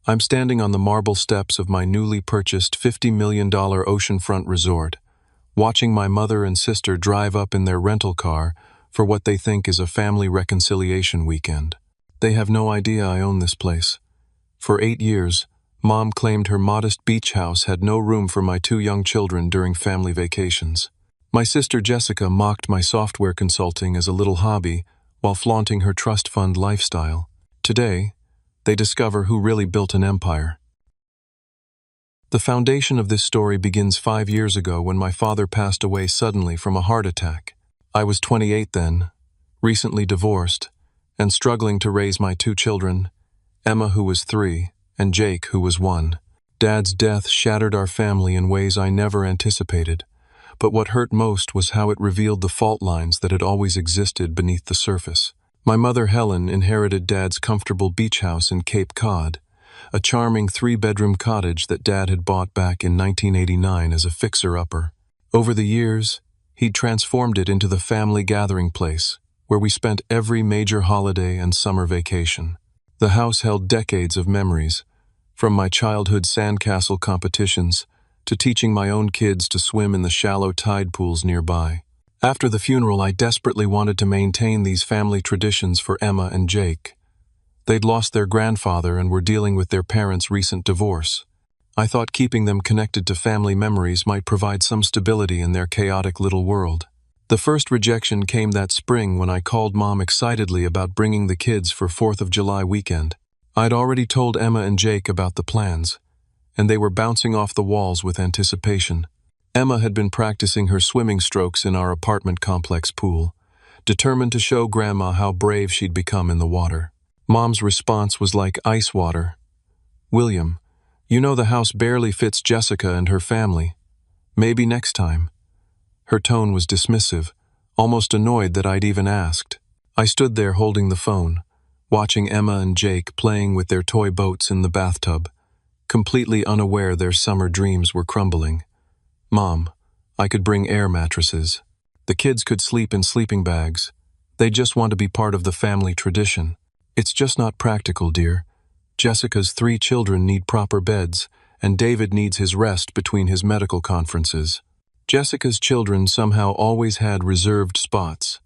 I'm standing on the marble steps of my newly purchased $50 million oceanfront resort, watching my mother and sister drive up in their rental car for what they think is a family reconciliation weekend. They have no idea I own this place. For 8 years, Mom claimed her modest beach house had no room for my 2 young children during family vacations. My sister Jessica mocked my software consulting as a little hobby while flaunting her trust fund lifestyle. Today, they discover who really built an empire. The foundation of this story begins 5 years ago when my father passed away suddenly from a heart attack. I was 28 then, recently divorced, and struggling to raise my 2 children, Emma, who was 3, and Jake, who was 1. Dad's death shattered our family in ways I never anticipated, but what hurt most was how it revealed the fault lines that had always existed beneath the surface. My mother, Helen, inherited Dad's comfortable beach house in Cape Cod, a charming 3-bedroom cottage that Dad had bought back in 1989 as a fixer-upper. Over the years, he'd transformed it into the family gathering place, where we spent every major holiday and summer vacation. The house held decades of memories, from my childhood sandcastle competitions to teaching my own kids to swim in the shallow tide pools nearby. After the funeral, I desperately wanted to maintain these family traditions for Emma and Jake. They'd lost their grandfather and were dealing with their parents' recent divorce. I thought keeping them connected to family memories might provide some stability in their chaotic little world. The first rejection came that spring when I called Mom excitedly about bringing the kids for 4th of July weekend. I'd already told Emma and Jake about the plans, and they were bouncing off the walls with anticipation. Emma had been practicing her swimming strokes in our apartment complex pool, determined to show Grandma how brave she'd become in the water. Mom's response was like ice water. "William, you know the house barely fits Jessica and her family. Maybe next time." Her tone was dismissive, almost annoyed that I'd even asked. I stood there holding the phone, watching Emma and Jake playing with their toy boats in the bathtub, completely unaware their summer dreams were crumbling. "Mom, I could bring air mattresses. The kids could sleep in sleeping bags. They just want to be part of the family tradition." "It's just not practical, dear. Jessica's 3 children need proper beds, and David needs his rest between his medical conferences." Jessica's children somehow always had reserved spots.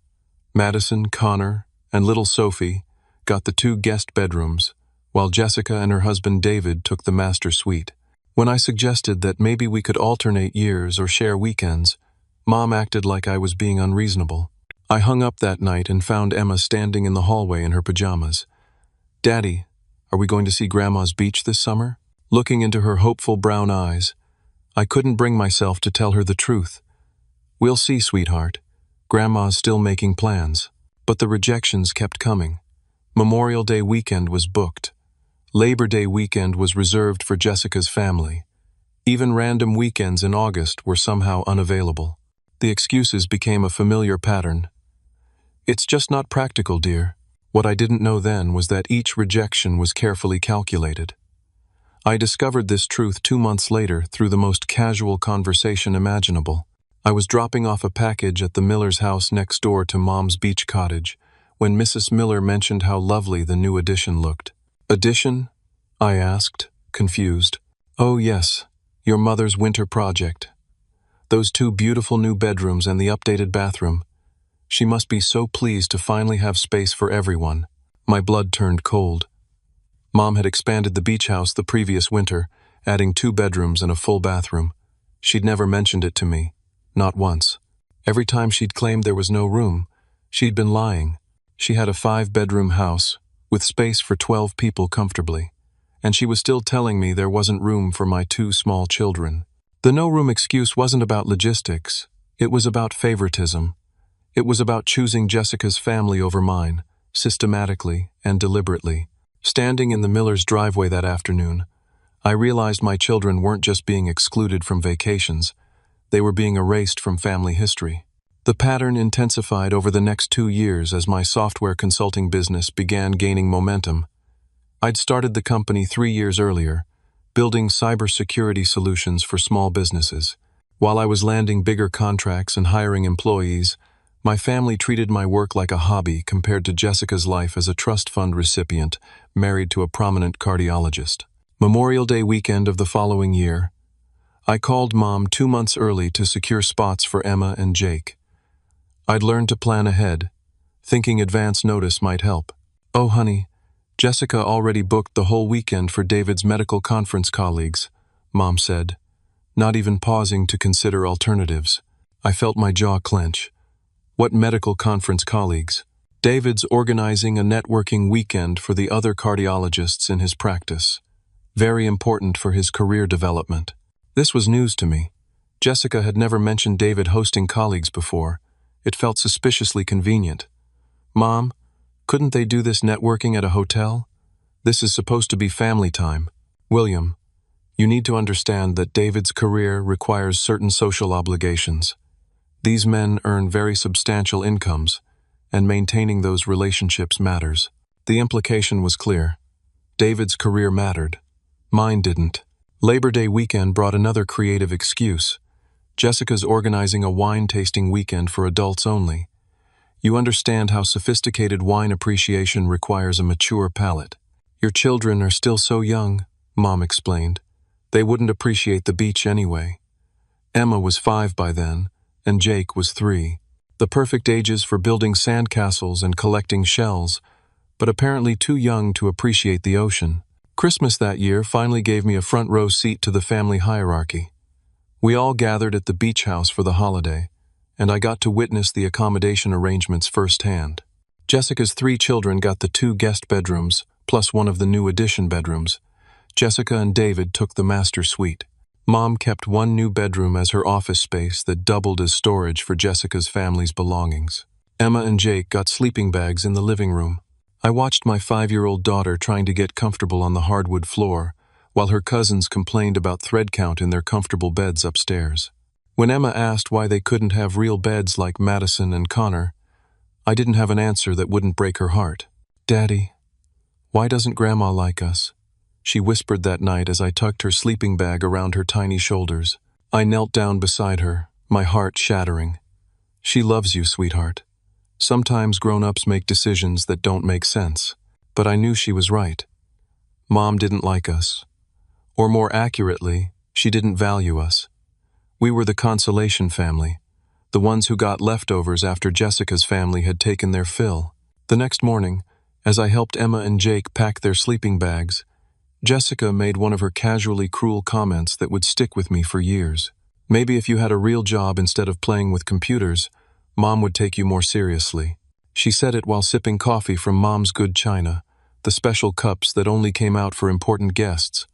Madison, Connor, and little Sophie got the 2 guest bedrooms, while Jessica and her husband David took the master suite. When I suggested that maybe we could alternate years or share weekends, Mom acted like I was being unreasonable. I hung up that night and found Emma standing in the hallway in her pajamas. "Daddy, are we going to see Grandma's beach this summer?" Looking into her hopeful brown eyes, I couldn't bring myself to tell her the truth. "We'll see, sweetheart. Grandma's still making plans." But the rejections kept coming. Memorial Day weekend was booked. Labor Day weekend was reserved for Jessica's family. Even random weekends in August were somehow unavailable. The excuses became a familiar pattern. "It's just not practical, dear." What I didn't know then was that each rejection was carefully calculated. I discovered this truth 2 months later through the most casual conversation imaginable. I was dropping off a package at the Miller's house next door to Mom's beach cottage when Mrs. Miller mentioned how lovely the new addition looked. "Addition?" I asked, confused. "Oh yes, your mother's winter project. Those 2 beautiful new bedrooms and the updated bathroom. She must be so pleased to finally have space for everyone." My blood turned cold. Mom had expanded the beach house the previous winter, adding 2 bedrooms and a full bathroom. She'd never mentioned it to me, not once. Every time she'd claimed there was no room, she'd been lying. She had a 5-bedroom house, with space for 12 people comfortably, and she was still telling me there wasn't room for my 2 small children. The no-room excuse wasn't about logistics, it was about favoritism. It was about choosing Jessica's family over mine, systematically and deliberately. Standing in the Miller's driveway that afternoon, I realized my children weren't just being excluded from vacations, they were being erased from family history. The pattern intensified over the next 2 years as my software consulting business began gaining momentum. I'd started the company 3 years earlier, building cybersecurity solutions for small businesses. While I was landing bigger contracts and hiring employees, my family treated my work like a hobby compared to Jessica's life as a trust fund recipient married to a prominent cardiologist. Memorial Day weekend of the following year, I called Mom 2 months early to secure spots for Emma and Jake. I'd learned to plan ahead, thinking advance notice might help. "Oh, honey, Jessica already booked the whole weekend for David's medical conference colleagues," Mom said, not even pausing to consider alternatives. I felt my jaw clench. What medical conference colleagues? David's organizing a networking weekend for the other cardiologists in his practice. Very important for his career development. This was news to me. Jessica had never mentioned David hosting colleagues before. It felt suspiciously convenient. "Mom, couldn't they do this networking at a hotel? This is supposed to be family time." "William, you need to understand that David's career requires certain social obligations. These men earn very substantial incomes, and maintaining those relationships matters." The implication was clear. David's career mattered. Mine didn't. Labor Day weekend brought another creative excuse. Jessica's organizing a wine-tasting weekend for adults only. You understand how sophisticated wine appreciation requires a mature palate. "Your children are still so young," Mom explained. "They wouldn't appreciate the beach anyway." Emma was 5 by then, and Jake was 3. The perfect ages for building sandcastles and collecting shells, but apparently too young to appreciate the ocean. Christmas that year finally gave me a front row seat to the family hierarchy. We all gathered at the beach house for the holiday, and I got to witness the accommodation arrangements firsthand. Jessica's 3 children got the 2 guest bedrooms, plus one of the new addition bedrooms. Jessica and David took the master suite. Mom kept one new bedroom as her office space that doubled as storage for Jessica's family's belongings. Emma and Jake got sleeping bags in the living room. I watched my 5-year-old daughter trying to get comfortable on the hardwood floor, while her cousins complained about thread count in their comfortable beds upstairs. When Emma asked why they couldn't have real beds like Madison and Connor, I didn't have an answer that wouldn't break her heart. "Daddy, why doesn't Grandma like us?" she whispered that night as I tucked her sleeping bag around her tiny shoulders. I knelt down beside her, my heart shattering. "She loves you, sweetheart. Sometimes grown-ups make decisions that don't make sense." But I knew she was right. Mom didn't like us. Or more accurately, she didn't value us. We were the consolation family, the ones who got leftovers after Jessica's family had taken their fill. The next morning, as I helped Emma and Jake pack their sleeping bags, Jessica made one of her casually cruel comments that would stick with me for years. "Maybe if you had a real job instead of playing with computers, Mom would take you more seriously." She said it while sipping coffee from Mom's good china, the special cups that only came out for important guests.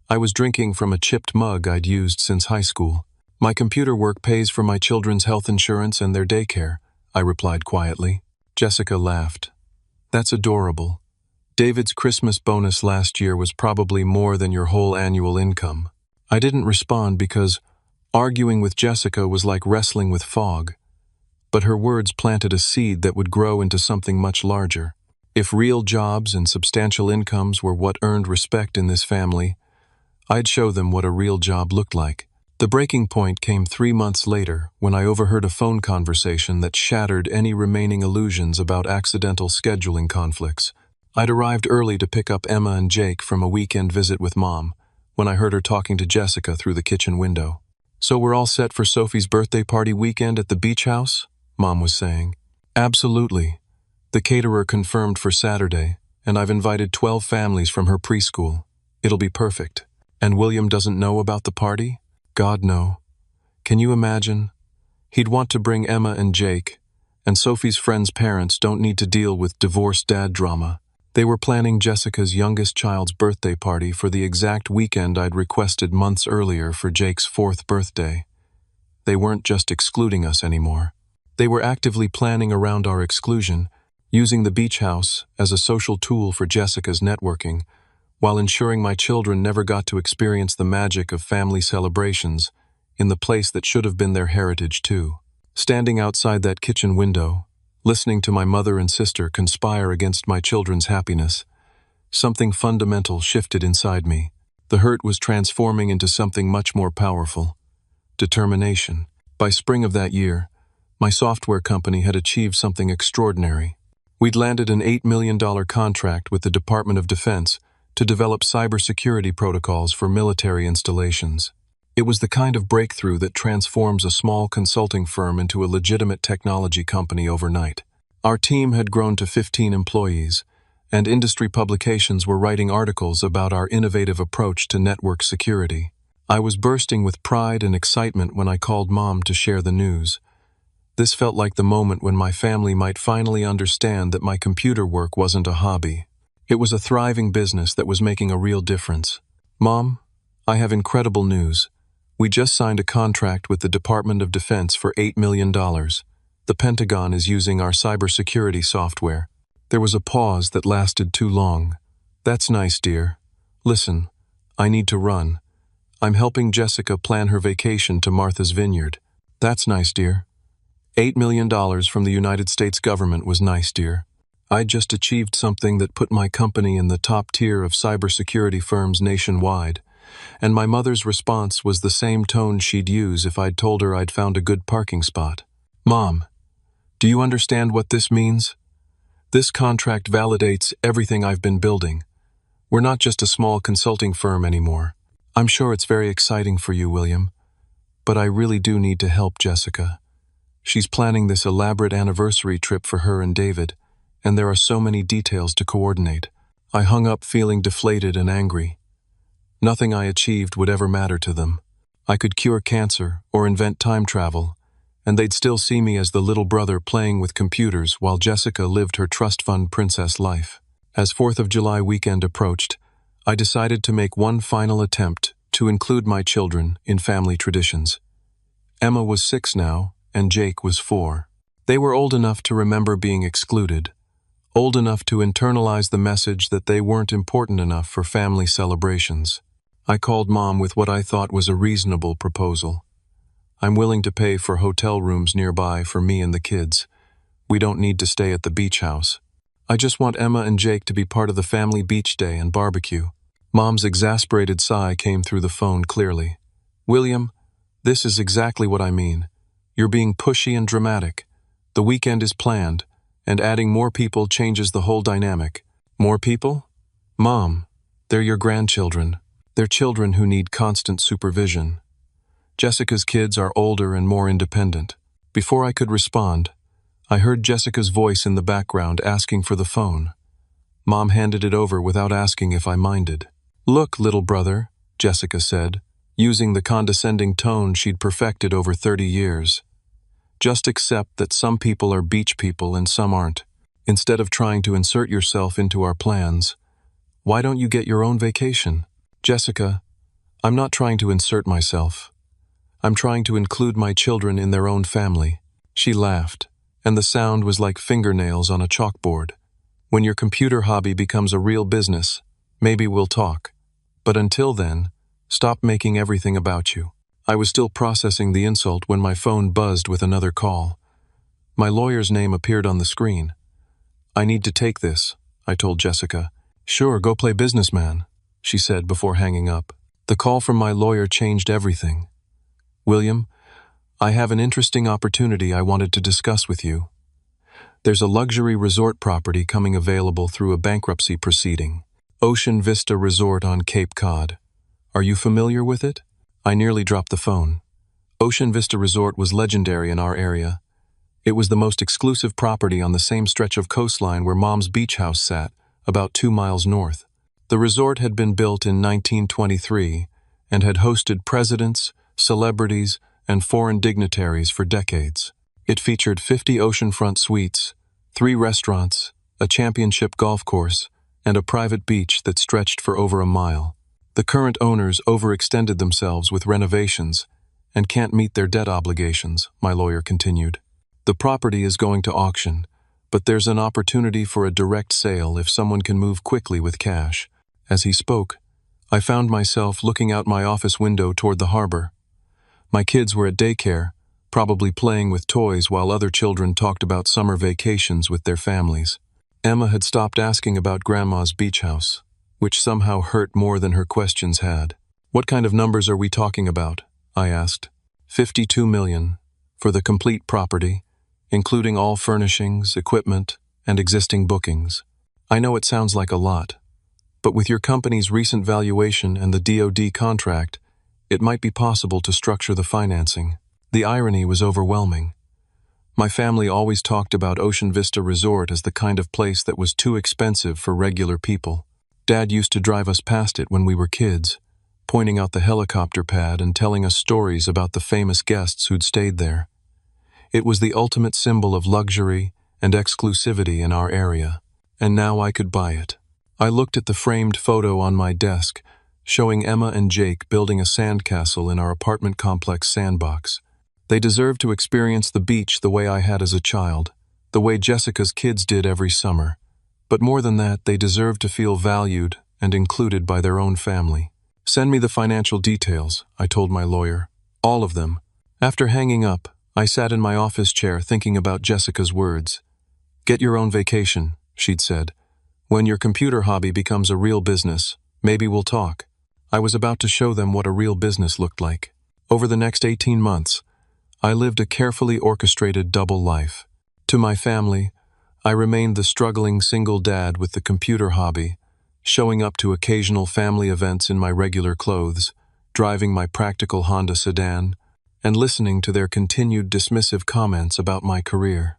I was drinking from a chipped mug I'd used since high school. "My computer work pays for my children's health insurance and their daycare," I replied quietly. Jessica laughed. "That's adorable. David's Christmas bonus last year was probably more than your whole annual income." I didn't respond because arguing with Jessica was like wrestling with fog. But her words planted a seed that would grow into something much larger. If real jobs and substantial incomes were what earned respect in this family, I'd show them what a real job looked like. The breaking point came 3 months later when I overheard a phone conversation that shattered any remaining illusions about accidental scheduling conflicts. I'd arrived early to pick up Emma and Jake from a weekend visit with Mom when I heard her talking to Jessica through the kitchen window. "So we're all set for Sophie's birthday party weekend at the beach house?" Mom was saying. "Absolutely. The caterer confirmed for Saturday, and I've invited 12 families from her preschool. It'll be perfect." "And William doesn't know about the party?" "God, no. Can you imagine? He'd want to bring Emma and Jake, and Sophie's friends' parents don't need to deal with divorced dad drama." They were planning Jessica's youngest child's birthday party for the exact weekend I'd requested months earlier for Jake's 4th birthday. They weren't just excluding us anymore. They were actively planning around our exclusion, using the beach house as a social tool for Jessica's networking, while ensuring my children never got to experience the magic of family celebrations in the place that should have been their heritage too. Standing outside that kitchen window, listening to my mother and sister conspire against my children's happiness, something fundamental shifted inside me. The hurt was transforming into something much more powerful: determination. By spring of that year, my software company had achieved something extraordinary. We'd landed an $8 million contract with the Department of Defense to develop cybersecurity protocols for military installations. It was the kind of breakthrough that transforms a small consulting firm into a legitimate technology company overnight. Our team had grown to 15 employees, and industry publications were writing articles about our innovative approach to network security. I was bursting with pride and excitement when I called Mom to share the news. This felt like the moment when my family might finally understand that my computer work wasn't a hobby. It was a thriving business that was making a real difference. Mom, I have incredible news. We just signed a contract with the Department of Defense for $8 million. The Pentagon is using our cybersecurity software. There was a pause that lasted too long. That's nice, dear. Listen, I need to run. I'm helping Jessica plan her vacation to Martha's Vineyard. That's nice, dear. $8 million from the United States government was nice, dear. I'd just achieved something that put my company in the top tier of cybersecurity firms nationwide. And my mother's response was the same tone she'd use if I'd told her I'd found a good parking spot. Mom, do you understand what this means? This contract validates everything I've been building. We're not just a small consulting firm anymore. I'm sure it's very exciting for you, William, but I really do need to help Jessica. She's planning this elaborate anniversary trip for her and David, and there are so many details to coordinate. I hung up feeling deflated and angry. Nothing I achieved would ever matter to them. I could cure cancer or invent time travel, and they'd still see me as the little brother playing with computers while Jessica lived her trust fund princess life. As 4th of July weekend approached, I decided to make one final attempt to include my children in family traditions. Emma was 6 now, and Jake was 4. They were old enough to remember being excluded, old enough to internalize the message that they weren't important enough for family celebrations. I called Mom with what I thought was a reasonable proposal. I'm willing to pay for hotel rooms nearby for me and the kids. We don't need to stay at the beach house. I just want Emma and Jake to be part of the family beach day and barbecue. Mom's exasperated sigh came through the phone clearly. William, this is exactly what I mean. You're being pushy and dramatic. The weekend is planned, and adding more people changes the whole dynamic. More people? Mom, they're your grandchildren. They're children who need constant supervision. Jessica's kids are older and more independent. Before I could respond, I heard Jessica's voice in the background asking for the phone. Mom handed it over without asking if I minded. Look, little brother, Jessica said, using the condescending tone she'd perfected over 30 years. Just accept that some people are beach people and some aren't. Instead of trying to insert yourself into our plans, why don't you get your own vacation? Jessica, I'm not trying to insert myself. I'm trying to include my children in their own family. She laughed, and the sound was like fingernails on a chalkboard. When your computer hobby becomes a real business, maybe we'll talk. But until then, stop making everything about you. I was still processing the insult when my phone buzzed with another call. My lawyer's name appeared on the screen. I need to take this, I told Jessica. Sure, go play businessman, she said before hanging up. The call from my lawyer changed everything. William, I have an interesting opportunity I wanted to discuss with you. There's a luxury resort property coming available through a bankruptcy proceeding. Ocean Vista Resort on Cape Cod. Are you familiar with it? I nearly dropped the phone. Ocean Vista Resort was legendary in our area. It was the most exclusive property on the same stretch of coastline where Mom's beach house sat, about 2 miles north. The resort had been built in 1923 and had hosted presidents, celebrities, and foreign dignitaries for decades. It featured 50 oceanfront suites, 3 restaurants, a championship golf course, and a private beach that stretched for over a mile. The current owners overextended themselves with renovations and can't meet their debt obligations, my lawyer continued. The property is going to auction, but there's an opportunity for a direct sale if someone can move quickly with cash. As he spoke, I found myself looking out my office window toward the harbor. My kids were at daycare, probably playing with toys while other children talked about summer vacations with their families. Emma had stopped asking about Grandma's beach house, which somehow hurt more than her questions had. What kind of numbers are we talking about? I asked. 52 million for the complete property, including all furnishings, equipment, and existing bookings. I know it sounds like a lot, But with your company's recent valuation and the DoD contract, it might be possible to structure the financing. The irony was overwhelming. My family always talked about Ocean Vista Resort as the kind of place that was too expensive for regular people. Dad used to drive us past it when we were kids, pointing out the helicopter pad and telling us stories about the famous guests who'd stayed there. It was the ultimate symbol of luxury and exclusivity in our area, and now I could buy it. I looked at the framed photo on my desk, showing Emma and Jake building a sandcastle in our apartment complex sandbox. They deserved to experience the beach the way I had as a child, the way Jessica's kids did every summer. But more than that, they deserved to feel valued and included by their own family. Send me the financial details, I told my lawyer. All of them. After hanging up, I sat in my office chair thinking about Jessica's words. Get your own vacation, she'd said. When your computer hobby becomes a real business, maybe we'll talk. I was about to show them what a real business looked like. Over the next 18 months, I lived a carefully orchestrated double life. To my family, I remained the struggling single dad with the computer hobby, showing up to occasional family events in my regular clothes, driving my practical Honda sedan, and listening to their continued dismissive comments about my career.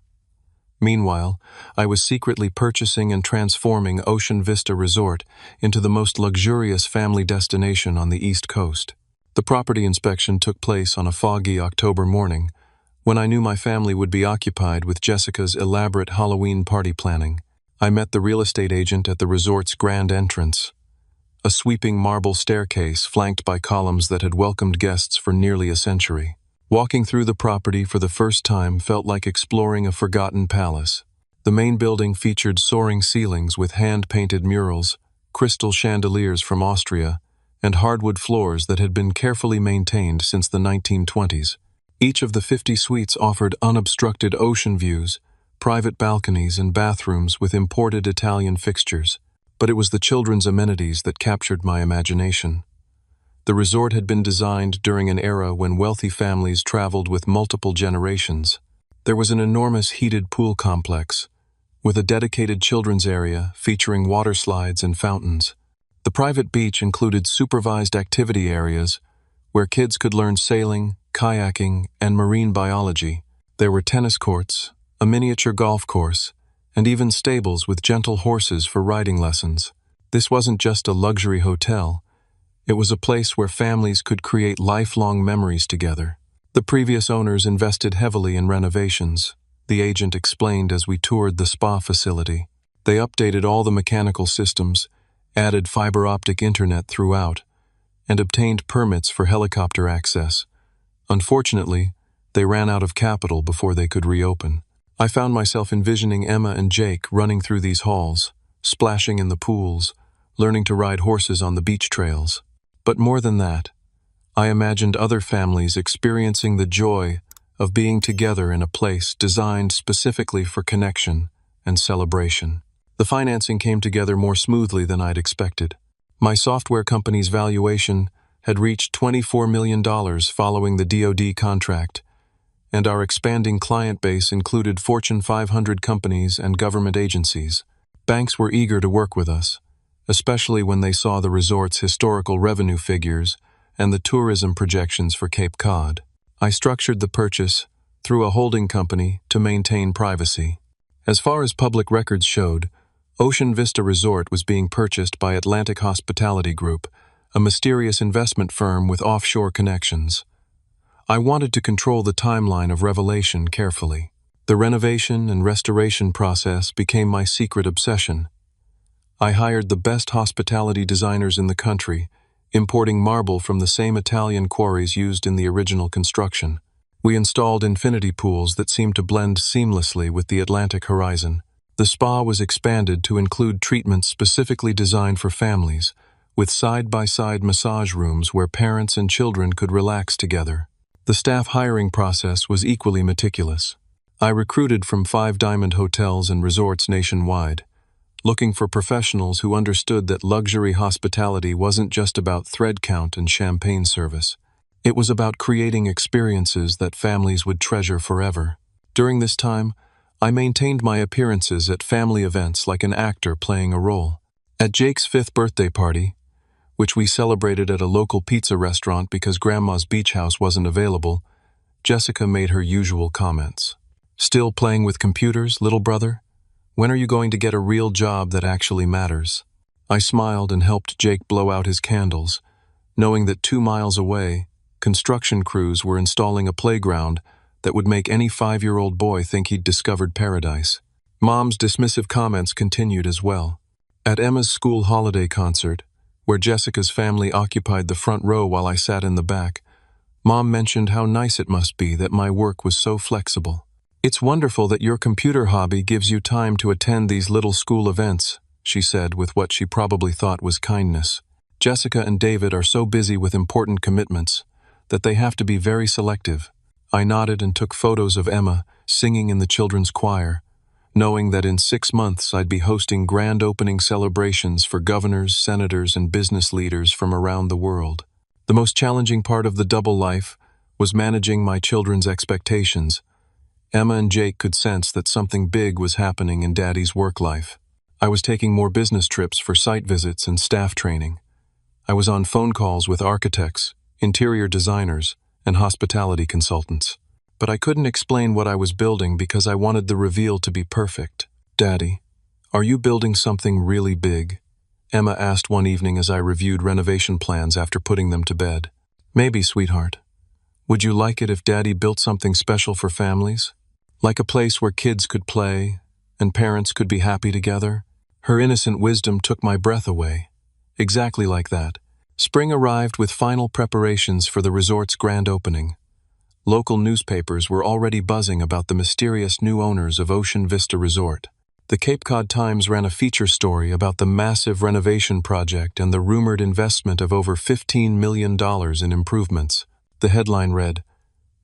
Meanwhile, I was secretly purchasing and transforming Ocean Vista Resort into the most luxurious family destination on the East Coast. The property inspection took place on a foggy October morning, when I knew my family would be occupied with Jessica's elaborate Halloween party planning. I met the real estate agent at the resort's grand entrance, a sweeping marble staircase flanked by columns that had welcomed guests for nearly a century. Walking through the property for the first time felt like exploring a forgotten palace. The main building featured soaring ceilings with hand-painted murals, crystal chandeliers from Austria, and hardwood floors that had been carefully maintained since the 1920s. Each of the 50 suites offered unobstructed ocean views, private balconies, and bathrooms with imported Italian fixtures. But it was the children's amenities that captured my imagination. The resort had been designed during an era when wealthy families traveled with multiple generations. There was an enormous heated pool complex, with a dedicated children's area featuring water slides and fountains. The private beach included supervised activity areas where kids could learn sailing, kayaking, and marine biology. There were tennis courts, a miniature golf course, and even stables with gentle horses for riding lessons. This wasn't just a luxury hotel. It was a place where families could create lifelong memories together. The previous owners invested heavily in renovations, the agent explained as we toured the spa facility. They updated all the mechanical systems, added fiber optic internet throughout, and obtained permits for helicopter access. Unfortunately, they ran out of capital before they could reopen. I found myself envisioning Emma and Jake running through these halls, splashing in the pools, learning to ride horses on the beach trails. But more than that, I imagined other families experiencing the joy of being together in a place designed specifically for connection and celebration. The financing came together more smoothly than I'd expected. My software company's valuation had reached $24 million following the DoD contract, and our expanding client base included Fortune 500 companies and government agencies. Banks were eager to work with us, especially when they saw the resort's historical revenue figures and the tourism projections for Cape Cod. I structured the purchase through a holding company to maintain privacy. As far as public records showed, Ocean Vista Resort was being purchased by Atlantic Hospitality Group, a mysterious investment firm with offshore connections. I wanted to control the timeline of revelation carefully. The renovation and restoration process became my secret obsession. I hired the best hospitality designers in the country, importing marble from the same Italian quarries used in the original construction. We installed infinity pools that seemed to blend seamlessly with the Atlantic horizon. The spa was expanded to include treatments specifically designed for families, with side-by-side massage rooms where parents and children could relax together. The staff hiring process was equally meticulous. I recruited from 5 diamond hotels and resorts nationwide, looking for professionals who understood that luxury hospitality wasn't just about thread count and champagne service. It was about creating experiences that families would treasure forever. During this time, I maintained my appearances at family events like an actor playing a role. At Jake's 5th birthday party, which we celebrated at a local pizza restaurant because Grandma's beach house wasn't available, Jessica made her usual comments. "Still playing with computers, little brother? When are you going to get a real job that actually matters?" I smiled and helped Jake blow out his candles, knowing that 2 miles away, construction crews were installing a playground that would make any 5-year-old boy think he'd discovered paradise. Mom's dismissive comments continued as well. At Emma's school holiday concert, where Jessica's family occupied the front row while I sat in the back, Mom mentioned how nice it must be that my work was so flexible. "It's wonderful that your computer hobby gives you time to attend these little school events," she said with what she probably thought was kindness. "Jessica and David are so busy with important commitments that they have to be very selective." I nodded and took photos of Emma singing in the children's choir, knowing that in 6 months I'd be hosting grand opening celebrations for governors, senators, and business leaders from around the world. The most challenging part of the double life was managing my children's expectations. Emma and Jake could sense that something big was happening in Daddy's work life. I was taking more business trips for site visits and staff training. I was on phone calls with architects, interior designers, and hospitality consultants. But I couldn't explain what I was building because I wanted the reveal to be perfect. "Daddy, are you building something really big?" Emma asked one evening as I reviewed renovation plans after putting them to bed. "Maybe, sweetheart. Would you like it if Daddy built something special for families? Like a place where kids could play and parents could be happy together?" Her innocent wisdom took my breath away. Exactly like that. Spring arrived with final preparations for the resort's grand opening. Local newspapers were already buzzing about the mysterious new owners of Ocean Vista Resort. The Cape Cod Times ran a feature story about the massive renovation project and the rumored investment of over $15 million in improvements. The headline read,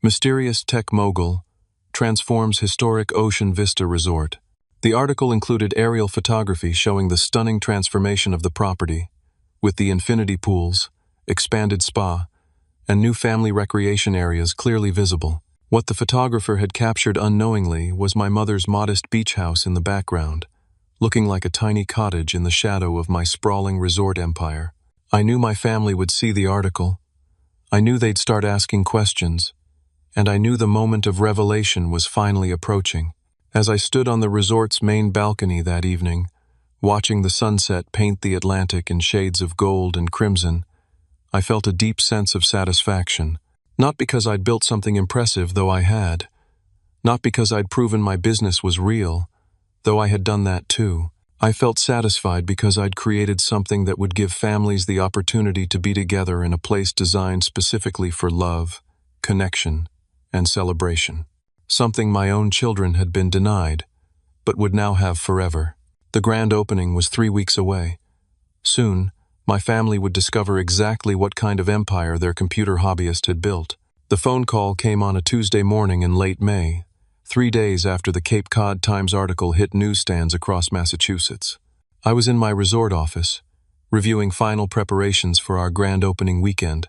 "Mysterious Tech Mogul Transforms Historic Ocean Vista Resort." The article included aerial photography showing the stunning transformation of the property, with the infinity pools, expanded spa, and new family recreation areas clearly visible. What the photographer had captured unknowingly was my mother's modest beach house in the background, looking like a tiny cottage in the shadow of my sprawling resort empire. I knew my family would see the article. I knew they'd start asking questions, and I knew the moment of revelation was finally approaching. As I stood on the resort's main balcony that evening, watching the sunset paint the Atlantic in shades of gold and crimson, I felt a deep sense of satisfaction. Not because I'd built something impressive, though I had. Not because I'd proven my business was real, though I had done that too. I felt satisfied because I'd created something that would give families the opportunity to be together in a place designed specifically for love, connection, and celebration. Something my own children had been denied, but would now have forever. The grand opening was 3 weeks away. Soon, my family would discover exactly what kind of empire their computer hobbyist had built. The phone call came on a Tuesday morning in late May, 3 days after the Cape Cod Times article hit newsstands across Massachusetts. I was in my resort office, reviewing final preparations for our grand opening weekend,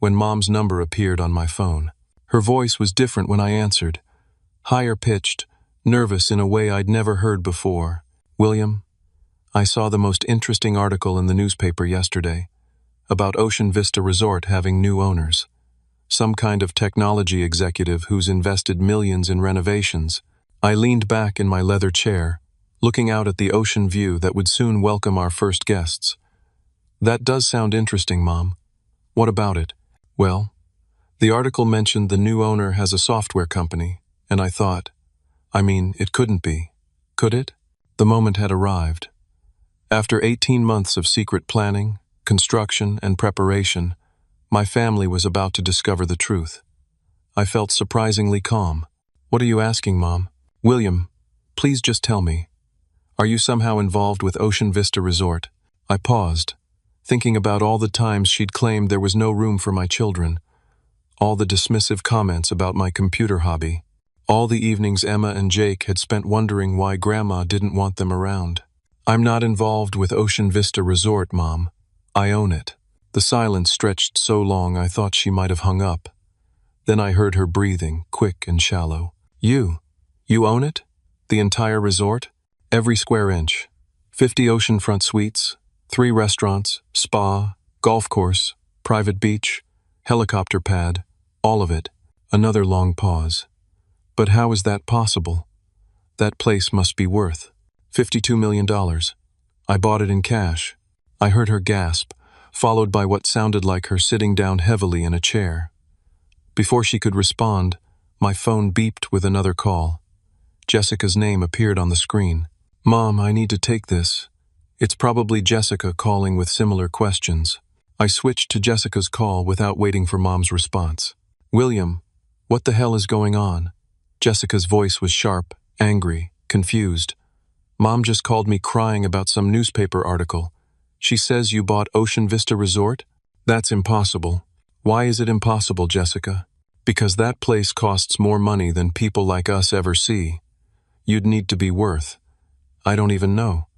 when Mom's number appeared on my phone. Her voice was different when I answered, higher-pitched, nervous in a way I'd never heard before. "William, I saw the most interesting article in the newspaper yesterday about Ocean Vista Resort having new owners. Some kind of technology executive who's invested millions in renovations." I leaned back in my leather chair, looking out at the ocean view that would soon welcome our first guests. "That does sound interesting, Mom. What about it?" "Well, the article mentioned the new owner has a software company, and I thought, it couldn't be, could it?" The moment had arrived. After 18 months of secret planning, construction, and preparation, my family was about to discover the truth. I felt surprisingly calm. "What are you asking, Mom?" "William, please just tell me. Are you somehow involved with Ocean Vista Resort?" I paused, thinking about all the times she'd claimed there was no room for my children, all the dismissive comments about my computer hobby, all the evenings Emma and Jake had spent wondering why Grandma didn't want them around. "I'm not involved with Ocean Vista Resort, Mom. I own it." The silence stretched so long I thought she might have hung up. Then I heard her breathing, quick and shallow. You own it? The entire resort? Every square inch? 50 oceanfront suites, 3 restaurants, spa, golf course, private beach, helicopter pad, all of it. Another long pause. But how is that possible? That place must be worth $52 million. I bought it in cash. I heard her gasp, followed by what sounded like her sitting down heavily in a chair. Before she could respond, my phone beeped with another call. Jessica's name appeared on the screen. Mom, I need to take this. It's probably Jessica calling with similar questions. I switched to Jessica's call without waiting for Mom's response. William, what the hell is going on? Jessica's voice was sharp, angry, confused. Mom just called me crying about some newspaper article. She says you bought Ocean Vista Resort? That's impossible. Why is it impossible, Jessica? Because that place costs more money than people like us ever see. You'd need to be worth, I don't even know,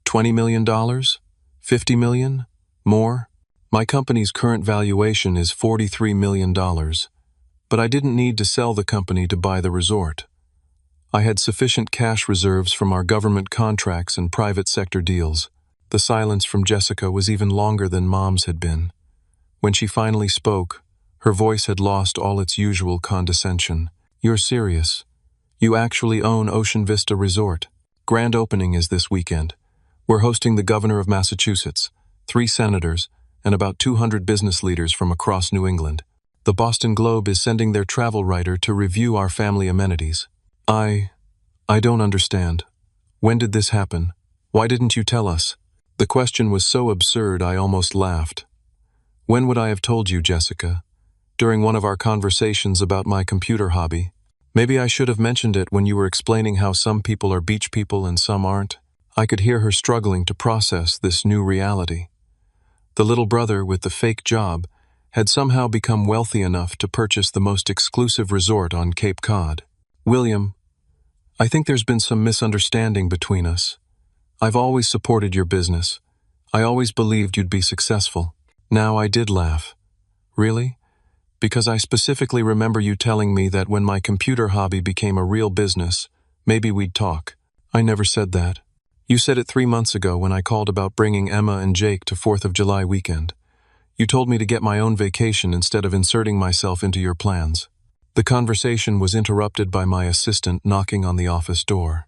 $20 million? $50 million? More? My company's current valuation is $43 million, but I didn't need to sell the company to buy the resort. I had sufficient cash reserves from our government contracts and private sector deals. The silence from Jessica was even longer than Mom's had been. When she finally spoke, her voice had lost all its usual condescension. You're serious? You actually own Ocean Vista Resort? Grand opening is this weekend. We're hosting the governor of Massachusetts, 3 senators, and about 200 business leaders from across New England. The Boston Globe is sending their travel writer to review our family amenities. I don't understand. When did this happen? Why didn't you tell us? The question was so absurd I almost laughed. When would I have told you, Jessica? During one of our conversations about my computer hobby. Maybe I should have mentioned it when you were explaining how some people are beach people and some aren't. I could hear her struggling to process this new reality. The little brother with the fake job had somehow become wealthy enough to purchase the most exclusive resort on Cape Cod. William, I think there's been some misunderstanding between us. I've always supported your business. I always believed you'd be successful. Now I did laugh. Really? Because I specifically remember you telling me that when my computer hobby became a real business, maybe we'd talk. I never said that. You said it 3 months ago when I called about bringing Emma and Jake to 4th of July weekend. You told me to get my own vacation instead of inserting myself into your plans. The conversation was interrupted by my assistant knocking on the office door.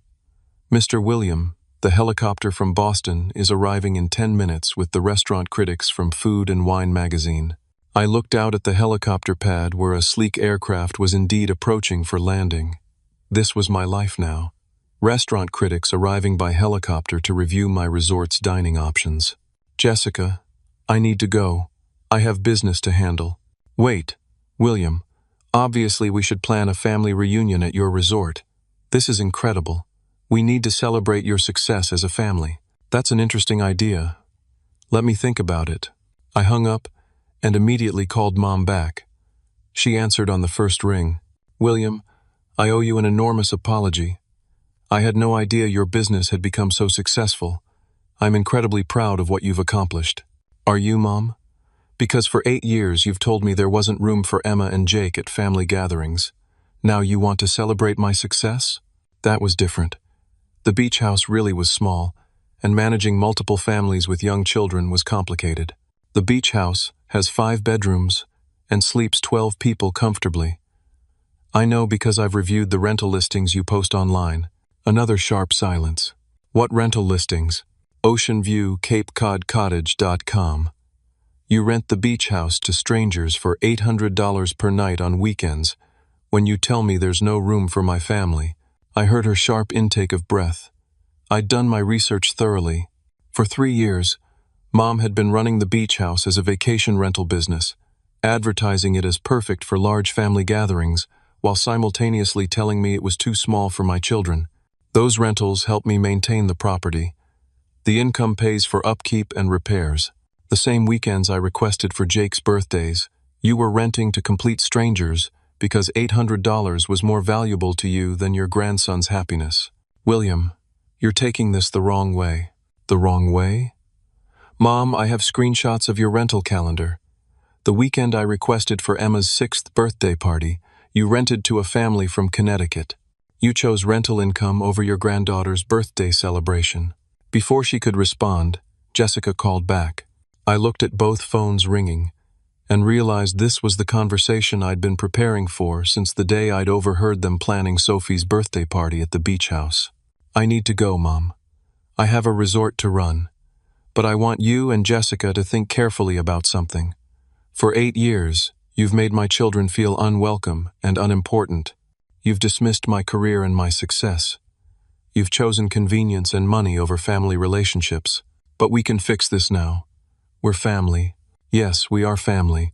Mr. William, the helicopter from Boston, is arriving in 10 minutes with the restaurant critics from Food and Wine magazine. I looked out at the helicopter pad where a sleek aircraft was indeed approaching for landing. This was my life now. Restaurant critics arriving by helicopter to review my resort's dining options. Jessica, I need to go. I have business to handle. Wait, William. Obviously we should plan a family reunion at your resort. This is incredible. We need to celebrate your success as a family. That's an interesting idea. Let me think about it. I hung up and immediately called Mom back. She answered on the first ring. William, I owe you an enormous apology. I had no idea your business had become so successful. I'm incredibly proud of what you've accomplished. Are you, Mom? Because for 8 years you've told me there wasn't room for Emma and Jake at family gatherings. Now you want to celebrate my success? That was different. The beach house really was small, and managing multiple families with young children was complicated. The beach house has 5 bedrooms and sleeps 12 people comfortably. I know because I've reviewed the rental listings you post online. Another sharp silence. What rental listings? OceanViewCapeCodCottage.com. You rent the beach house to strangers for $800 per night on weekends when you tell me there's no room for my family. I heard her sharp intake of breath. I'd done my research thoroughly. For 3 years, Mom had been running the beach house as a vacation rental business, advertising it as perfect for large family gatherings, while simultaneously telling me it was too small for my children. Those rentals help me maintain the property. The income pays for upkeep and repairs. The same weekends I requested for Jake's birthdays, you were renting to complete strangers because $800 was more valuable to you than your grandson's happiness. William, you're taking this the wrong way. The wrong way? Mom, I have screenshots of your rental calendar. The weekend I requested for Emma's 6th birthday party, you rented to a family from Connecticut. You chose rental income over your granddaughter's birthday celebration. Before she could respond, Jessica called back. I looked at both phones ringing and realized this was the conversation I'd been preparing for since the day I'd overheard them planning Sophie's birthday party at the beach house. I need to go, Mom. I have a resort to run. But I want you and Jessica to think carefully about something. For 8 years, you've made my children feel unwelcome and unimportant. You've dismissed my career and my success. You've chosen convenience and money over family relationships. But we can fix this now. We're family. Yes, we are family.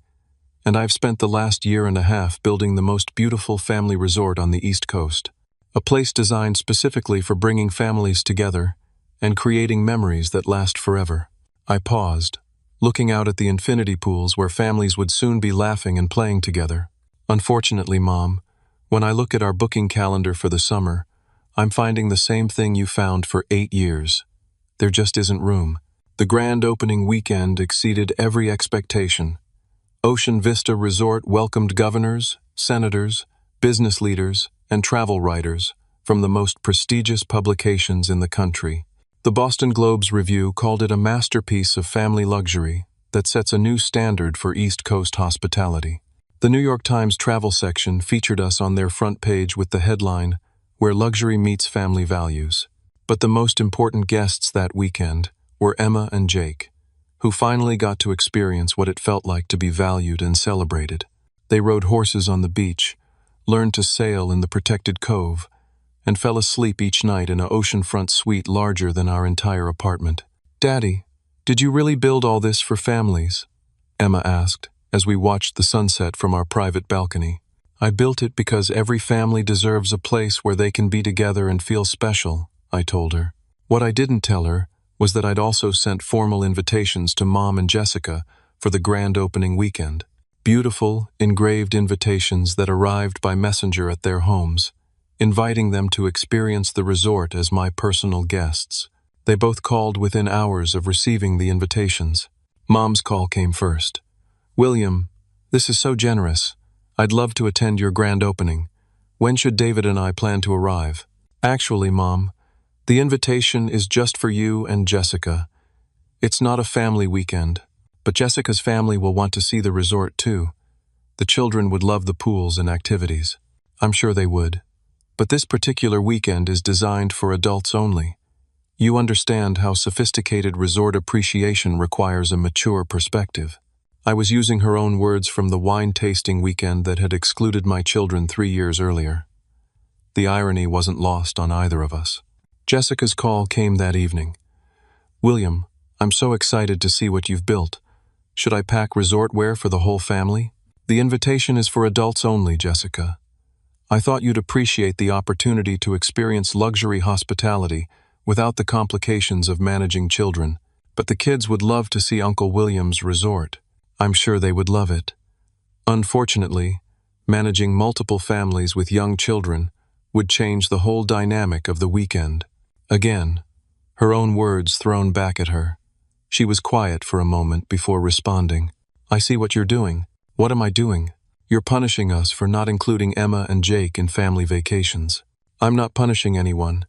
And I've spent the last year and a half building the most beautiful family resort on the East Coast. A place designed specifically for bringing families together and creating memories that last forever. I paused, looking out at the infinity pools where families would soon be laughing and playing together. Unfortunately, Mom, when I look at our booking calendar for the summer, I'm finding the same thing you found for 8 years. There just isn't room. The grand opening weekend exceeded every expectation. Ocean Vista Resort welcomed governors, senators, business leaders, and travel writers from the most prestigious publications in the country. The Boston Globe's review called it a masterpiece of family luxury that sets a new standard for East Coast hospitality. The New York Times travel section featured us on their front page with the headline, "Where Luxury Meets Family Values." But the most important guests that weekend were Emma and Jake, who finally got to experience what it felt like to be valued and celebrated. They rode horses on the beach, learned to sail in the protected cove, and fell asleep each night in an oceanfront suite larger than our entire apartment. "Daddy, did you really build all this for families?" Emma asked, as we watched the sunset from our private balcony. "I built it because every family deserves a place where they can be together and feel special," I told her. What I didn't tell her was that I'd also sent formal invitations to Mom and Jessica for the grand opening weekend. Beautiful, engraved invitations that arrived by messenger at their homes, inviting them to experience the resort as my personal guests. They both called within hours of receiving the invitations. Mom's call came first. "William, this is so generous. I'd love to attend your grand opening. When should David and I plan to arrive?" "Actually, Mom, the invitation is just for you and Jessica. It's not a family weekend, but Jessica's family will want to see the resort too. The children would love the pools and activities." "I'm sure they would. But this particular weekend is designed for adults only. You understand how sophisticated resort appreciation requires a mature perspective." I was using her own words from the wine-tasting weekend that had excluded my children 3 years earlier. The irony wasn't lost on either of us. Jessica's call came that evening. "William, I'm so excited to see what you've built. Should I pack resort wear for the whole family?" "The invitation is for adults only, Jessica. I thought you'd appreciate the opportunity to experience luxury hospitality without the complications of managing children. But the kids would love to see Uncle William's resort. I'm sure they would love it." Unfortunately, managing multiple families with young children would change the whole dynamic of the weekend. Again, her own words thrown back at her. She was quiet for a moment before responding. "I see what you're doing." "What am I doing?" "You're punishing us for not including Emma and Jake in family vacations." "I'm not punishing anyone.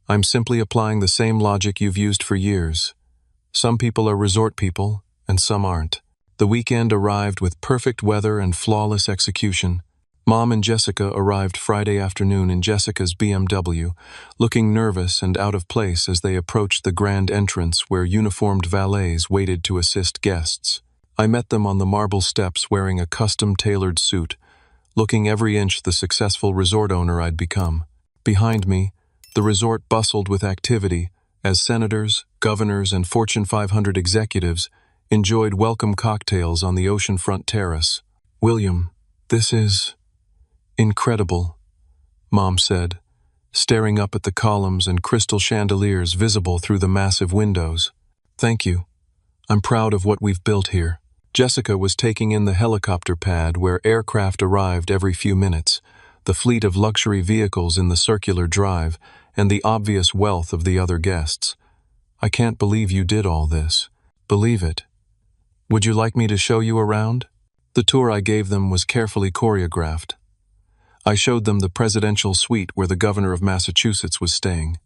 I'm simply applying the same logic you've used for years. Some people are resort people, and some aren't." The weekend arrived with perfect weather and flawless execution. Mom and Jessica arrived Friday afternoon in Jessica's BMW, looking nervous and out of place as they approached the grand entrance where uniformed valets waited to assist guests. I met them on the marble steps wearing a custom-tailored suit, looking every inch the successful resort owner I'd become. Behind me, the resort bustled with activity as senators, governors, and Fortune 500 executives enjoyed welcome cocktails on the oceanfront terrace. "William, this is incredible," Mom said, staring up at the columns and crystal chandeliers visible through the massive windows. "Thank you. I'm proud of what we've built here." Jessica was taking in the helicopter pad where aircraft arrived every few minutes, the fleet of luxury vehicles in the circular drive, and the obvious wealth of the other guests. "I can't believe you did all this." "Believe it. Would you like me to show you around?" The tour I gave them was carefully choreographed. I showed them the presidential suite where the governor of Massachusetts was staying,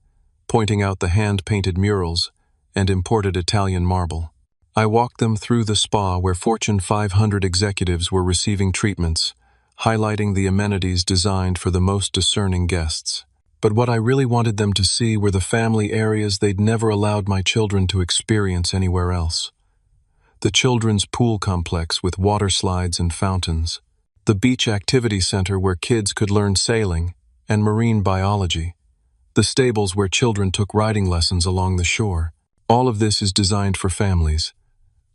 pointing out the hand-painted murals and imported Italian marble. I walked them through the spa where Fortune 500 executives were receiving treatments, highlighting the amenities designed for the most discerning guests. But what I really wanted them to see were the family areas they'd never allowed my children to experience anywhere else. The children's pool complex with water slides and fountains, the beach activity center where kids could learn sailing and marine biology, the stables where children took riding lessons along the shore. All of this is designed for families,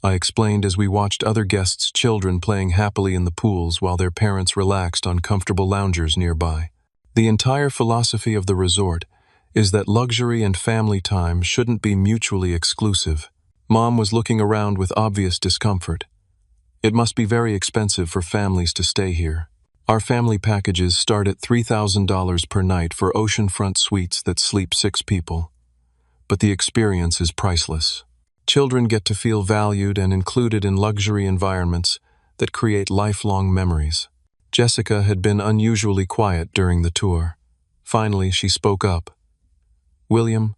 I explained as we watched other guests' children playing happily in the pools while their parents relaxed on comfortable loungers nearby. The entire philosophy of the resort is that luxury and family time shouldn't be mutually exclusive. Mom was looking around with obvious discomfort. It must be very expensive for families to stay here. Our family packages start at $3,000 per night for oceanfront suites that sleep 6 people. But the experience is priceless. Children get to feel valued and included in luxury environments that create lifelong memories. Jessica had been unusually quiet during the tour. Finally, she spoke up. "William,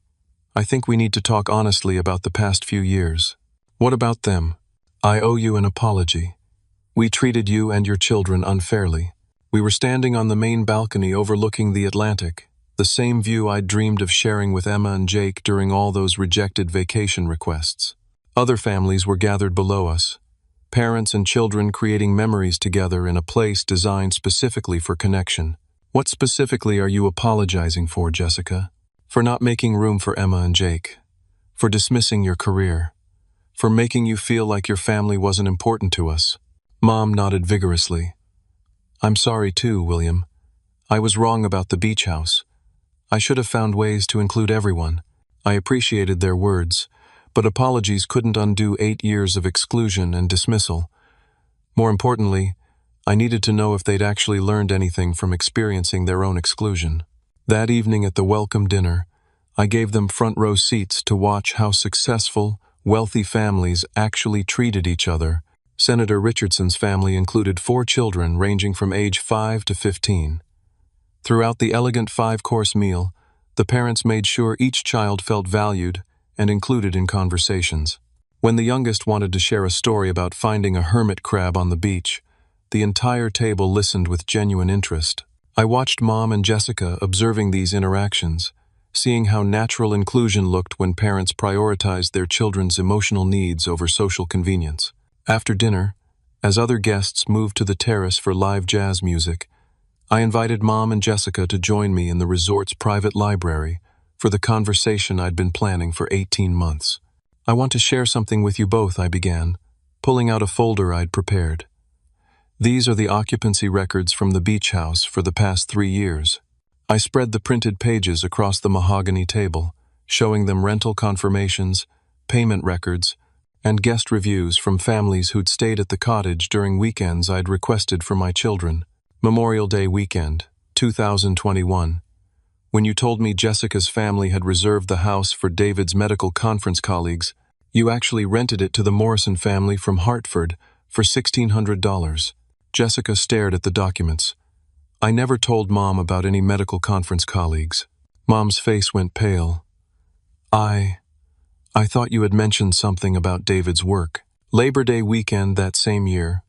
I think we need to talk honestly about the past few years. What about them? I owe you an apology. We treated you and your children unfairly. We were standing on the main balcony overlooking the Atlantic, the same view I'd dreamed of sharing with Emma and Jake during all those rejected vacation requests. Other families were gathered below us, parents and children creating memories together in a place designed specifically for connection. What specifically are you apologizing for, Jessica? For not making room for Emma and Jake, for dismissing your career, for making you feel like your family wasn't important to us." Mom nodded vigorously. "I'm sorry too, William. I was wrong about the beach house. I should have found ways to include everyone." I appreciated their words, but apologies couldn't undo 8 years of exclusion and dismissal. More importantly, I needed to know if they'd actually learned anything from experiencing their own exclusion. That evening at the welcome dinner, I gave them front row seats to watch how successful, wealthy families actually treated each other. Senator Richardson's family included 4 children ranging from age 5 to 15. Throughout the elegant 5-course meal, the parents made sure each child felt valued and included in conversations. When the youngest wanted to share a story about finding a hermit crab on the beach, the entire table listened with genuine interest. I watched Mom and Jessica observing these interactions, seeing how natural inclusion looked when parents prioritized their children's emotional needs over social convenience. After dinner, as other guests moved to the terrace for live jazz music, I invited Mom and Jessica to join me in the resort's private library for the conversation I'd been planning for 18 months. "I want to share something with you both," I began, pulling out a folder I'd prepared. "These are the occupancy records from the beach house for the past 3 years. I spread the printed pages across the mahogany table, showing them rental confirmations, payment records, and guest reviews from families who'd stayed at the cottage during weekends I'd requested for my children. Memorial Day weekend, 2021. When you told me Jessica's family had reserved the house for David's medical conference colleagues, you actually rented it to the Morrison family from Hartford for $1,600. Jessica stared at the documents. "I never told Mom about any medical conference colleagues." Mom's face went pale. I thought you had mentioned something about David's work. Labor Day weekend that same year,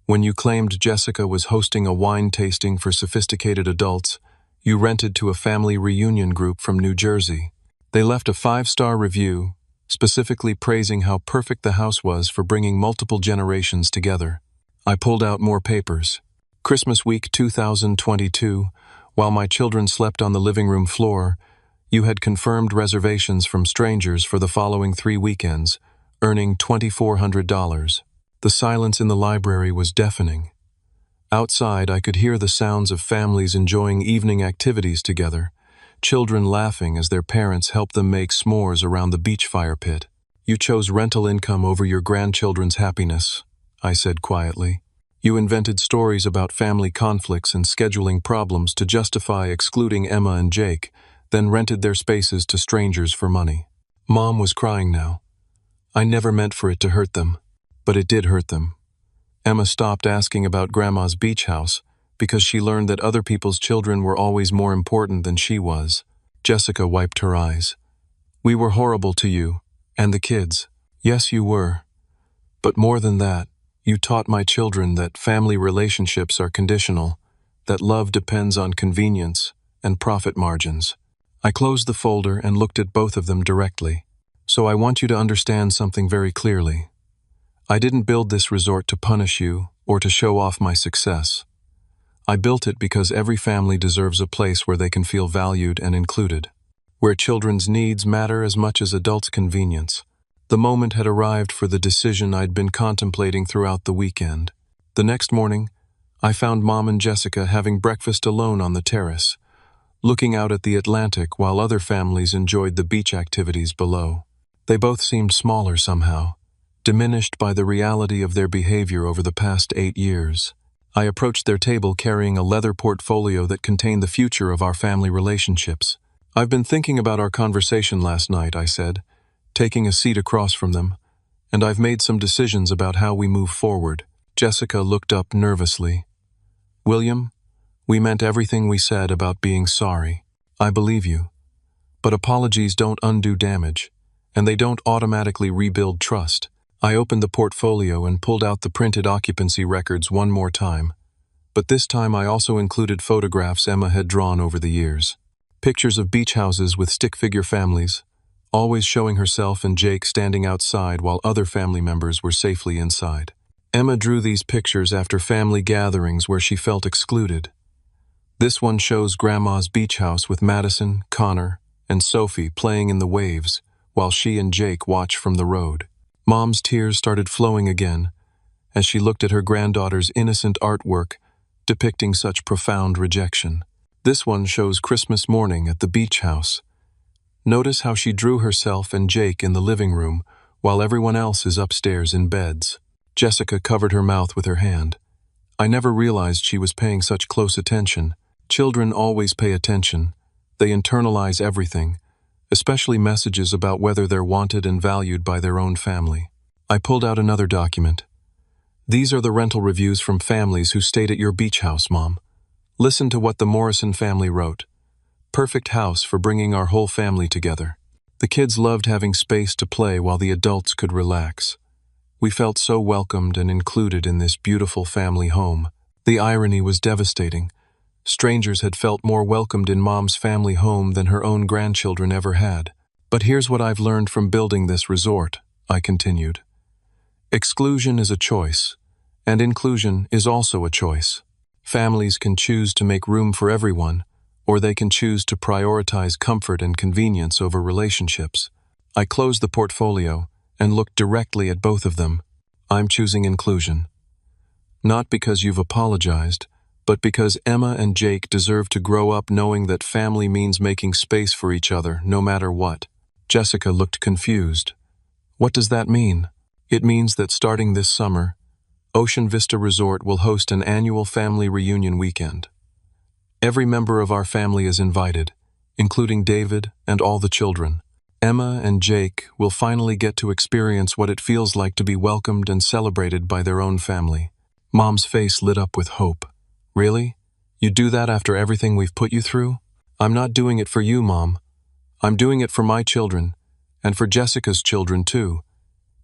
when you claimed Jessica was hosting a wine tasting for sophisticated adults, you rented to a family reunion group from New Jersey. They left a 5-star review, specifically praising how perfect the house was for bringing multiple generations together. I pulled out more papers. Christmas week 2022, while my children slept on the living room floor, you had confirmed reservations from strangers for the following 3 weekends, earning $2,400. The silence in the library was deafening. Outside, I could hear the sounds of families enjoying evening activities together, children laughing as their parents helped them make s'mores around the beach fire pit. "You chose rental income over your grandchildren's happiness," I said quietly. "You invented stories about family conflicts and scheduling problems to justify excluding Emma and Jake, then rented their spaces to strangers for money." Mom was crying now. "I never meant for it to hurt them, but it did hurt them." Emma stopped asking about Grandma's beach house because she learned that other people's children were always more important than she was. Jessica wiped her eyes. "We were horrible to you, And the kids. Yes, you were. But more than that, you taught my children that family relationships are conditional, that love depends on convenience and profit margins. I closed the folder and looked at both of them directly. So I want you to understand something very clearly. I didn't build this resort to punish you or to show off my success. I built it because every family deserves a place where they can feel valued and included, where children's needs matter as much as adults' convenience. The moment had arrived for the decision I'd been contemplating throughout the weekend. The next morning, I found Mom and Jessica having breakfast alone on the terrace, looking out at the Atlantic while other families enjoyed the beach activities below. They both seemed smaller somehow, diminished by the reality of their behavior over the past 8 years. I approached their table carrying a leather portfolio that contained the future of our family relationships. "I've been thinking about our conversation last night," I said, taking a seat across from them, "and I've made some decisions about how we move forward." Jessica looked up nervously. "William, we meant everything we said about being sorry. I believe you. But apologies don't undo damage, and they don't automatically rebuild trust." I opened the portfolio and pulled out the printed occupancy records one more time. But this time I also included photographs Emma had drawn over the years. Pictures of beach houses with stick-figure families, always showing herself and Jake standing outside while other family members were safely inside. Emma drew these pictures after family gatherings where she felt excluded. This one shows Grandma's beach house with Madison, Connor, and Sophie playing in the waves while she and Jake watch from the road. Mom's tears started flowing again as she looked at her granddaughter's innocent artwork depicting such profound rejection. This one shows Christmas morning at the beach house. Notice how she drew herself and Jake in the living room while everyone else is upstairs in beds. Jessica covered her mouth with her hand. I never realized she was paying such close attention. Children always pay attention. They internalize everything, especially messages about whether they're wanted and valued by their own family. I pulled out another document. "These are the rental reviews from families who stayed at your beach house, Mom. Listen to what the Morrison family wrote. Perfect house for bringing our whole family together. The kids loved having space to play while the adults could relax. We felt so welcomed and included in this beautiful family home." The irony was devastating. Strangers had felt more welcomed in Mom's family home than her own grandchildren ever had. "But here's what I've learned from building this resort," I continued. "Exclusion is a choice, and inclusion is also a choice. Families can choose to make room for everyone, or they can choose to prioritize comfort and convenience over relationships." I closed the portfolio and looked directly at both of them. "I'm choosing inclusion. Not because you've apologized, but because Emma and Jake deserve to grow up knowing that family means making space for each other, no matter what." Jessica looked confused. "What does that mean?" "It means that starting this summer, Ocean Vista Resort will host an annual family reunion weekend. Every member of our family is invited, including David and all the children. Emma and Jake will finally get to experience what it feels like to be welcomed and celebrated by their own family." Mom's face lit up with hope. "Really? You'd do that after everything we've put you through?" "I'm not doing it for you, Mom. I'm doing it for my children, and for Jessica's children too.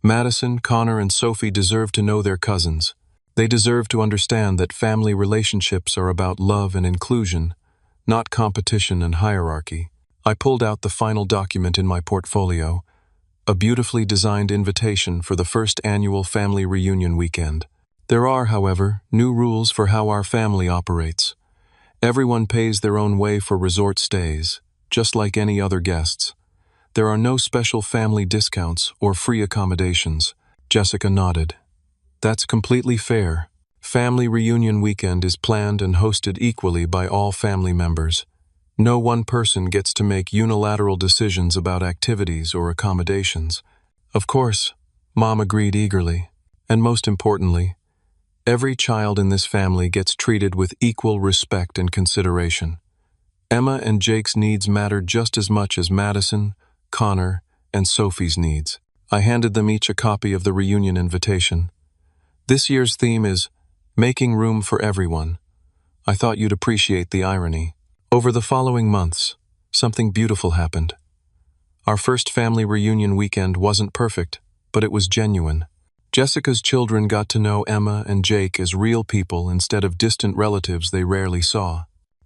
Madison, Connor, and Sophie deserve to know their cousins. They deserve to understand that family relationships are about love and inclusion, not competition and hierarchy." I pulled out the final document in my portfolio, a beautifully designed invitation for the first annual family reunion weekend. There are, however, new rules for how our family operates. Everyone pays their own way for resort stays, just like any other guests. There are no special family discounts or free accommodations. Jessica nodded. "That's completely fair. Family reunion weekend is planned and hosted equally by all family members. No one person gets to make unilateral decisions about activities or accommodations." "Of course," Mom agreed eagerly. "And most importantly, every child in this family gets treated with equal respect and consideration. Emma and Jake's needs matter just as much as Madison, Connor, and Sophie's needs." I handed them each a copy of the reunion invitation. "This year's theme is Making Room for Everyone. I thought you'd appreciate the irony." Over the following months, something beautiful happened. Our first family reunion weekend wasn't perfect, but it was genuine. Jessica's children got to know Emma and Jake as real people instead of distant relatives they rarely saw.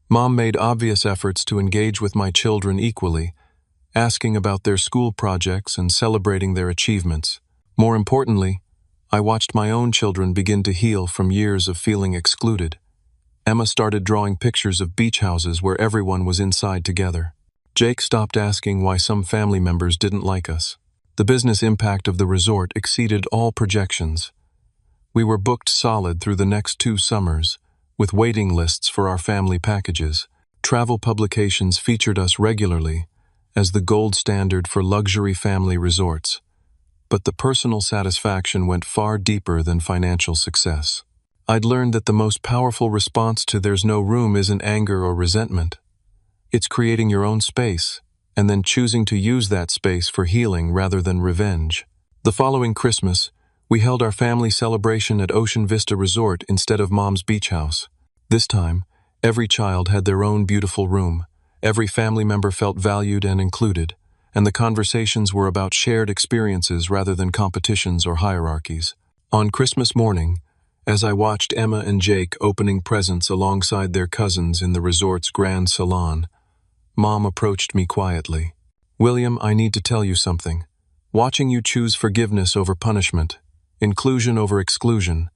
Mom made obvious efforts to engage with my children equally, asking about their school projects and celebrating their achievements. More importantly, I watched my own children begin to heal from years of feeling excluded. Emma started drawing pictures of beach houses where everyone was inside together. Jake stopped asking why some family members didn't like us. The business impact of the resort exceeded all projections. We were booked solid through the next 2 summers, with waiting lists for our family packages. Travel publications featured us regularly as the gold standard for luxury family resorts. But the personal satisfaction went far deeper than financial success. I'd learned that the most powerful response to "there's no room" isn't anger or resentment. It's creating your own space, and then choosing to use that space for healing rather than revenge. The following Christmas, we held our family celebration at Ocean Vista Resort instead of Mom's beach house. This time, every child had their own beautiful room. Every family member felt valued and included, and the conversations were about shared experiences rather than competitions or hierarchies. On Christmas morning, as I watched Emma and Jake opening presents alongside their cousins in the resort's grand salon, Mom approached me quietly. "William, I need to tell you something. Watching you choose forgiveness over punishment, inclusion over exclusion,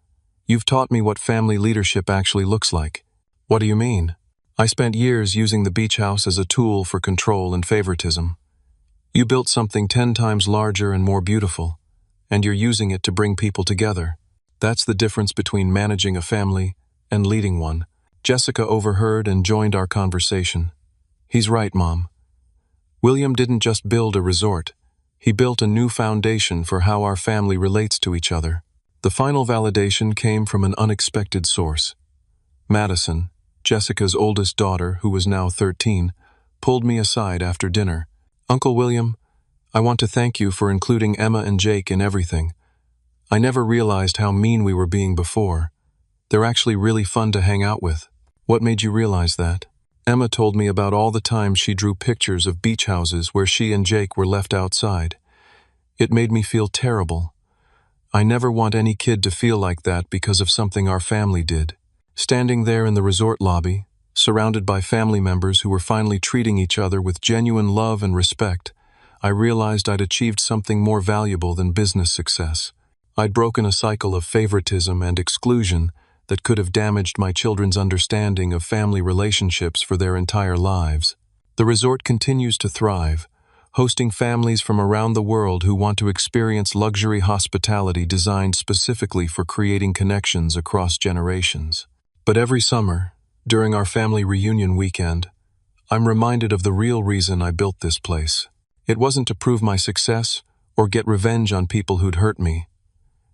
you've taught me what family leadership actually looks like." "What do you mean?" "I spent years using the beach house as a tool for control and favoritism. You built something 10 times larger and more beautiful, and you're using it to bring people together. That's the difference between managing a family and leading one." Jessica overheard and joined our conversation. "He's right, Mom. William didn't just build a resort. He built a new foundation for how our family relates to each other." The final validation came from an unexpected source. Madison, Jessica's oldest daughter, who was now 13, pulled me aside after dinner. "Uncle William, I want to thank you for including Emma and Jake in everything. I never realized how mean we were being before. They're actually really fun to hang out with." "What made you realize that?" "Emma told me about all the times she drew pictures of beach houses where she and Jake were left outside. It made me feel terrible. I never want any kid to feel like that because of something our family did." Standing there in the resort lobby, surrounded by family members who were finally treating each other with genuine love and respect, I realized I'd achieved something more valuable than business success. I'd broken a cycle of favoritism and exclusion that could have damaged my children's understanding of family relationships for their entire lives. The resort continues to thrive, hosting families from around the world who want to experience luxury hospitality designed specifically for creating connections across generations. But every summer, during our family reunion weekend, I'm reminded of the real reason I built this place. It wasn't to prove my success or get revenge on people who'd hurt me.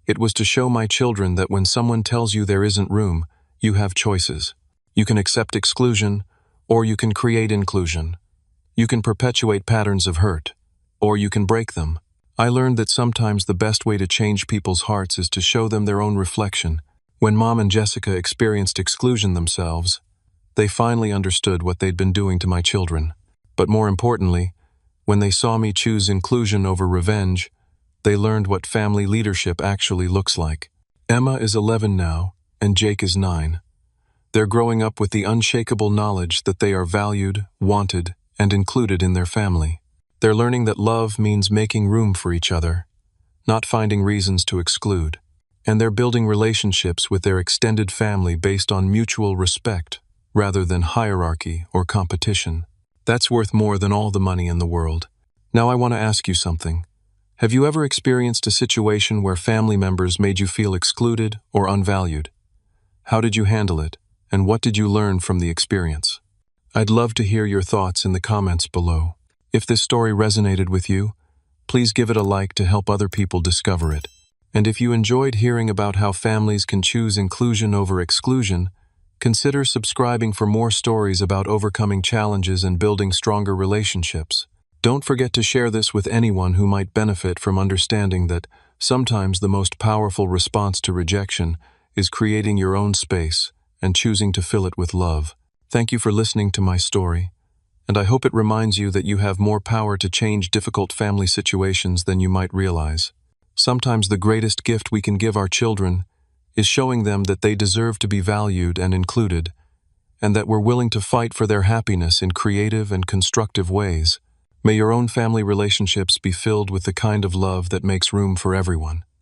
It was to show my children that when someone tells you there isn't room, you have choices. You can accept exclusion, or you can create inclusion. You can perpetuate patterns of hurt, or you can break them. I learned that sometimes the best way to change people's hearts is to show them their own reflection. When Mom and Jessica experienced exclusion themselves, they finally understood what they'd been doing to my children. But more importantly, when they saw me choose inclusion over revenge, they learned what family leadership actually looks like. Emma is 11 now, and Jake is 9. They're growing up with the unshakable knowledge that they are valued, wanted, and included in their family. They're learning that love means making room for each other, not finding reasons to exclude. And they're building relationships with their extended family based on mutual respect, rather than hierarchy or competition. That's worth more than all the money in the world. Now I want to ask you something. Have you ever experienced a situation where family members made you feel excluded or unvalued? How did you handle it, and what did you learn from the experience? I'd love to hear your thoughts in the comments below. If this story resonated with you, please give it a like to help other people discover it. And if you enjoyed hearing about how families can choose inclusion over exclusion, consider subscribing for more stories about overcoming challenges and building stronger relationships. Don't forget to share this with anyone who might benefit from understanding that sometimes the most powerful response to rejection is creating your own space and choosing to fill it with love. Thank you for listening to my story. And I hope it reminds you that you have more power to change difficult family situations than you might realize. Sometimes the greatest gift we can give our children is showing them that they deserve to be valued and included, and that we're willing to fight for their happiness in creative and constructive ways. May your own family relationships be filled with the kind of love that makes room for everyone.